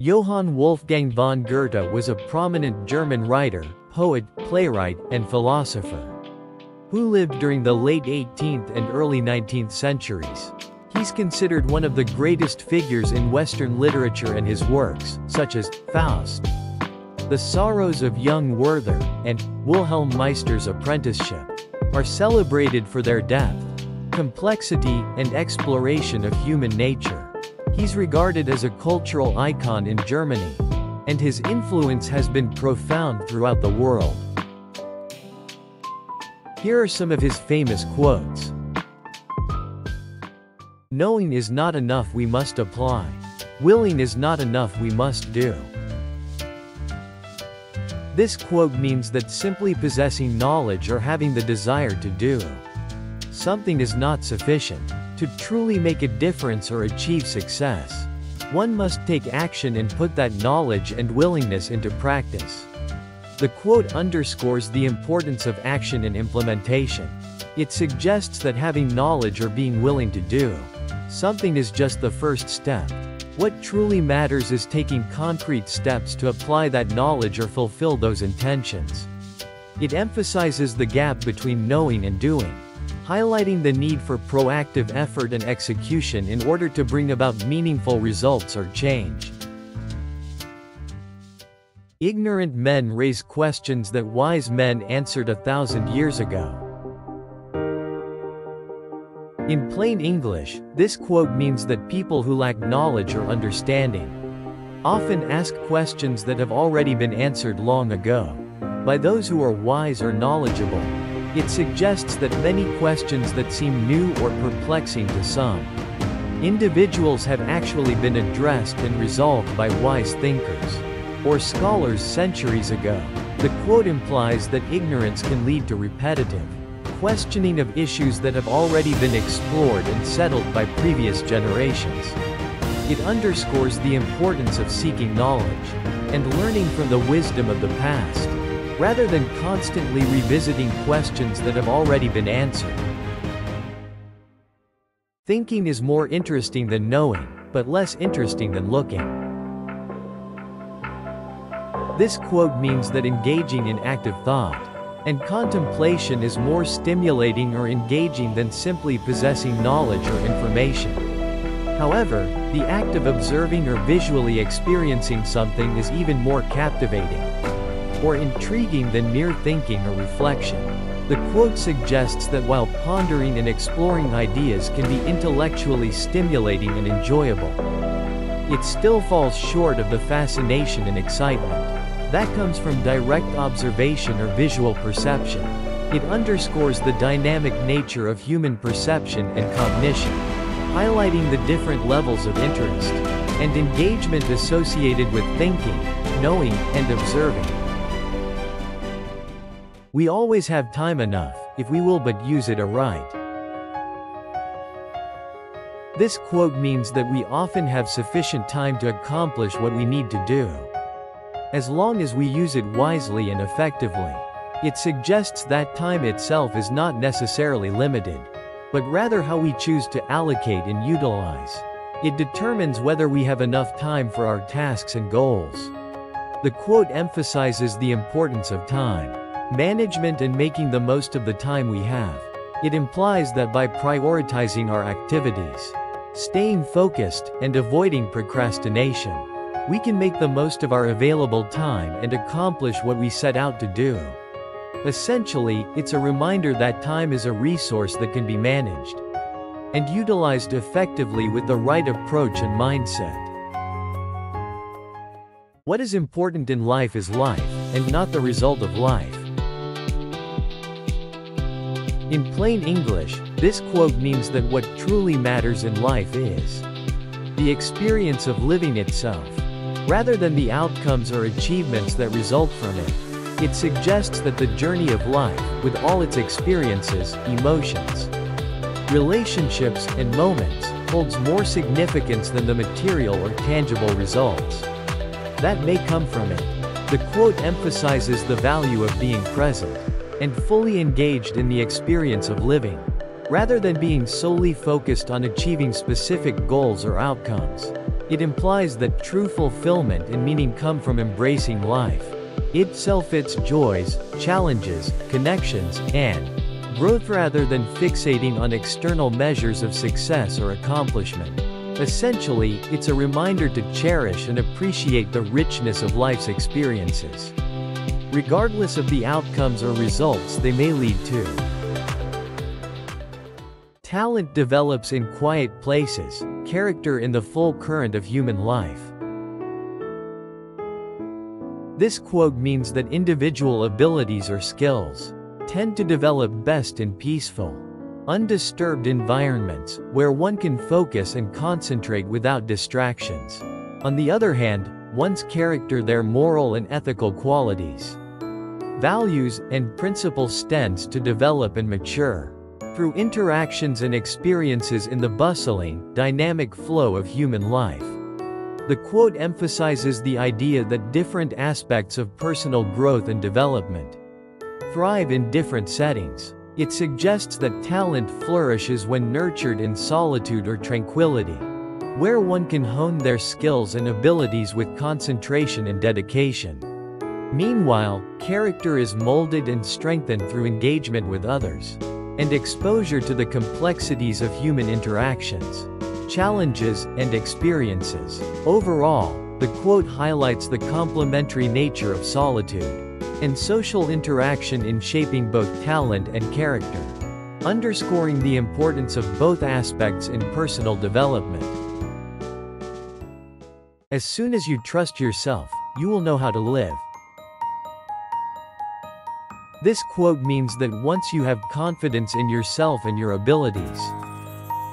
Johann Wolfgang von Goethe was a prominent German writer, poet, playwright, and philosopher who lived during the late 18th and early 19th centuries. He's considered one of the greatest figures in Western literature, and his works, such as Faust, The Sorrows of Young Werther, and Wilhelm Meister's Apprenticeship, are celebrated for their depth, complexity, and exploration of human nature. He's regarded as a cultural icon in Germany, and his influence has been profound throughout the world. Here are some of his famous quotes. "Knowing is not enough, we must apply. Willing is not enough, we must do." This quote means that simply possessing knowledge or having the desire to do something is not sufficient. To truly make a difference or achieve success, one must take action and put that knowledge and willingness into practice. The quote underscores the importance of action and implementation. It suggests that having knowledge or being willing to do something is just the first step. What truly matters is taking concrete steps to apply that knowledge or fulfill those intentions. It emphasizes the gap between knowing and doing, highlighting the need for proactive effort and execution in order to bring about meaningful results or change. Ignorant men raise questions that wise men answered 1,000 years ago. In plain English, this quote means that people who lack knowledge or understanding often ask questions that have already been answered long ago by those who are wise or knowledgeable. It suggests that many questions that seem new or perplexing to some individuals have actually been addressed and resolved by wise thinkers or scholars centuries ago. The quote implies that ignorance can lead to repetitive questioning of issues that have already been explored and settled by previous generations. It underscores the importance of seeking knowledge and learning from the wisdom of the past, rather than constantly revisiting questions that have already been answered. Thinking is more interesting than knowing, but less interesting than looking. This quote means that engaging in active thought and contemplation is more stimulating or engaging than simply possessing knowledge or information. However, the act of observing or visually experiencing something is even more captivating or intriguing than mere thinking or reflection. The quote suggests that while pondering and exploring ideas can be intellectually stimulating and enjoyable, it still falls short of the fascination and excitement that comes from direct observation or visual perception. It underscores the dynamic nature of human perception and cognition, highlighting the different levels of interest and engagement associated with thinking, knowing, and observing. We always have time enough, if we will but use it aright. This quote means that we often have sufficient time to accomplish what we need to do, as long as we use it wisely and effectively. It suggests that time itself is not necessarily limited, but rather how we choose to allocate and utilize it determines whether we have enough time for our tasks and goals. The quote emphasizes the importance of time management and making the most of the time we have. It implies that by prioritizing our activities, staying focused, and avoiding procrastination, we can make the most of our available time and accomplish what we set out to do. Essentially, it's a reminder that time is a resource that can be managed and utilized effectively with the right approach and mindset. What is important in life is life, and not the result of life. In plain English, this quote means that what truly matters in life is the experience of living itself, rather than the outcomes or achievements that result from it. It suggests that the journey of life, with all its experiences, emotions, relationships, and moments, holds more significance than the material or tangible results that may come from it. The quote emphasizes the value of being present and fully engaged in the experience of living, rather than being solely focused on achieving specific goals or outcomes. It implies that true fulfillment and meaning come from embracing life itself, its joys, challenges, connections, and growth rather than fixating on external measures of success or accomplishment. Essentially, it's a reminder to cherish and appreciate the richness of life's experiences, regardless of the outcomes or results they may lead to. Talent develops in quiet places, character in the full current of human life. This quote means that individual abilities or skills tend to develop best in peaceful, undisturbed environments, where one can focus and concentrate without distractions. On the other hand, one's character, their moral and ethical qualities, values, and principles tends to develop and mature through interactions and experiences in the bustling, dynamic flow of human life. The quote emphasizes the idea that different aspects of personal growth and development thrive in different settings. It suggests that talent flourishes when nurtured in solitude or tranquility, where one can hone their skills and abilities with concentration and dedication. Meanwhile, character is molded and strengthened through engagement with others and exposure to the complexities of human interactions, challenges, and experiences. Overall, the quote highlights the complementary nature of solitude and social interaction in shaping both talent and character, underscoring the importance of both aspects in personal development. As soon as you trust yourself, you will know how to live. This quote means that once you have confidence in yourself and your abilities,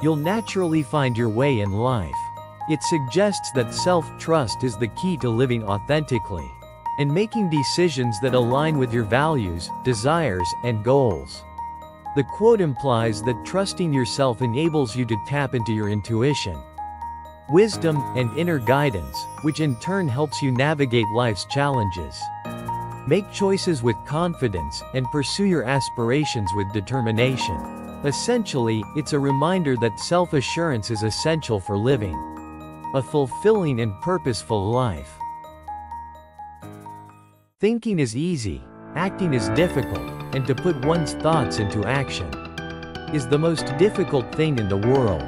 you'll naturally find your way in life. It suggests that self-trust is the key to living authentically and making decisions that align with your values, desires, and goals. The quote implies that trusting yourself enables you to tap into your intuition, wisdom, and inner guidance, which in turn helps you navigate life's challenges, make choices with confidence, and pursue your aspirations with determination. Essentially, it's a reminder that self-assurance is essential for living a fulfilling and purposeful life. Thinking is easy, acting is difficult, and to put one's thoughts into action is the most difficult thing in the world.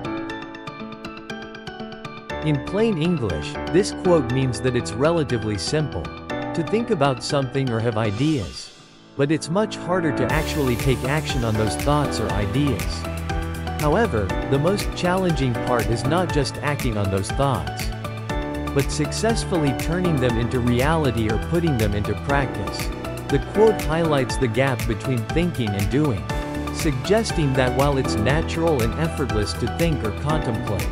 In plain English, this quote means that it's relatively simple to think about something or have ideas, but it's much harder to actually take action on those thoughts or ideas. However, the most challenging part is not just acting on those thoughts, but successfully turning them into reality or putting them into practice. The quote highlights the gap between thinking and doing, suggesting that while it's natural and effortless to think or contemplate,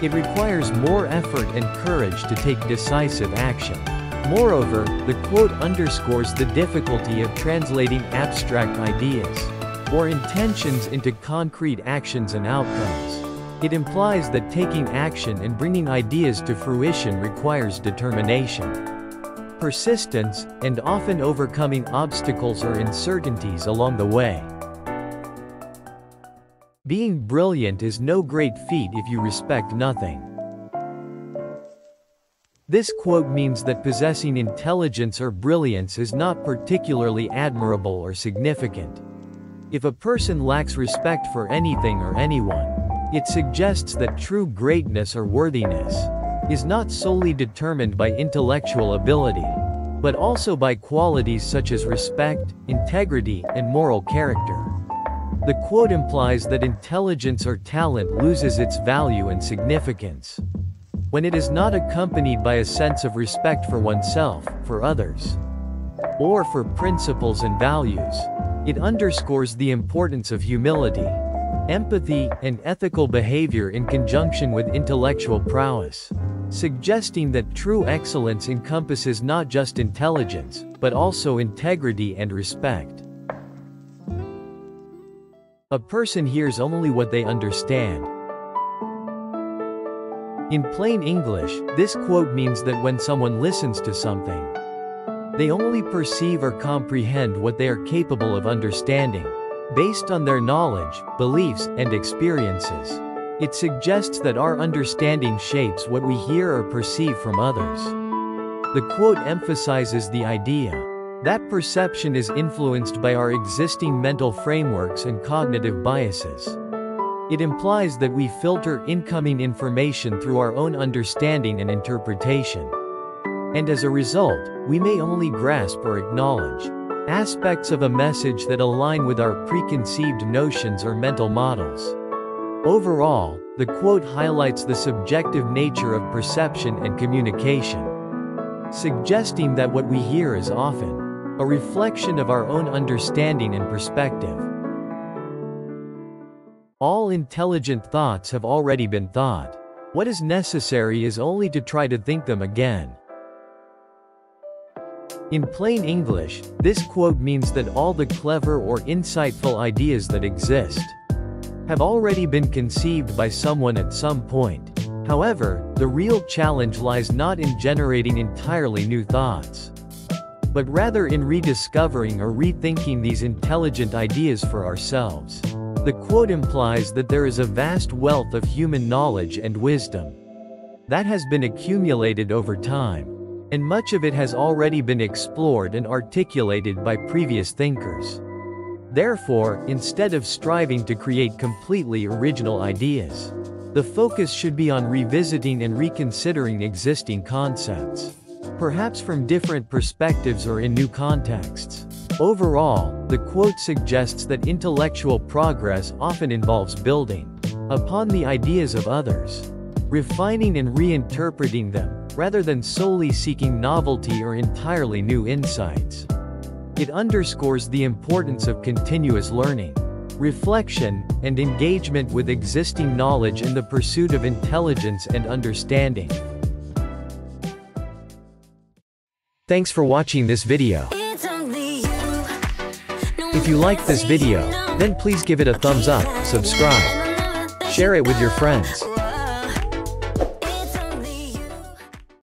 it requires more effort and courage to take decisive action. Moreover, the quote underscores the difficulty of translating abstract ideas or intentions into concrete actions and outcomes. It implies that taking action and bringing ideas to fruition requires determination, persistence, and often overcoming obstacles or uncertainties along the way. Being brilliant is no great feat if you respect nothing. This quote means that possessing intelligence or brilliance is not particularly admirable or significant if a person lacks respect for anything or anyone. It suggests that true greatness or worthiness is not solely determined by intellectual ability, but also by qualities such as respect, integrity, and moral character. The quote implies that intelligence or talent loses its value and significance when it is not accompanied by a sense of respect for oneself, for others, or for principles and values. It underscores the importance of humility, empathy, and ethical behavior in conjunction with intellectual prowess, suggesting that true excellence encompasses not just intelligence, but also integrity and respect. A person hears only what they understand. In plain English, this quote means that when someone listens to something, they only perceive or comprehend what they are capable of understanding, based on their knowledge, beliefs, and experiences. It suggests that our understanding shapes what we hear or perceive from others. The quote emphasizes the idea that perception is influenced by our existing mental frameworks and cognitive biases. It implies that we filter incoming information through our own understanding and interpretation. And as a result, we may only grasp or acknowledge aspects of a message that align with our preconceived notions or mental models. Overall, the quote highlights the subjective nature of perception and communication, suggesting that what we hear is often a reflection of our own understanding and perspective. All intelligent thoughts have already been thought. What is necessary is only to try to think them again. In plain English, this quote means that all the clever or insightful ideas that exist have already been conceived by someone at some point. However, the real challenge lies not in generating entirely new thoughts, but rather in rediscovering or rethinking these intelligent ideas for ourselves. The quote implies that there is a vast wealth of human knowledge and wisdom that has been accumulated over time, and much of it has already been explored and articulated by previous thinkers. Therefore, instead of striving to create completely original ideas, the focus should be on revisiting and reconsidering existing concepts, perhaps from different perspectives or in new contexts. Overall, the quote suggests that intellectual progress often involves building upon the ideas of others, refining and reinterpreting them, rather than solely seeking novelty or entirely new insights. It underscores the importance of continuous learning, reflection, and engagement with existing knowledge in the pursuit of intelligence and understanding. Thanks for watching this video. If you liked this video, then please give it a thumbs up, subscribe, share it with your friends.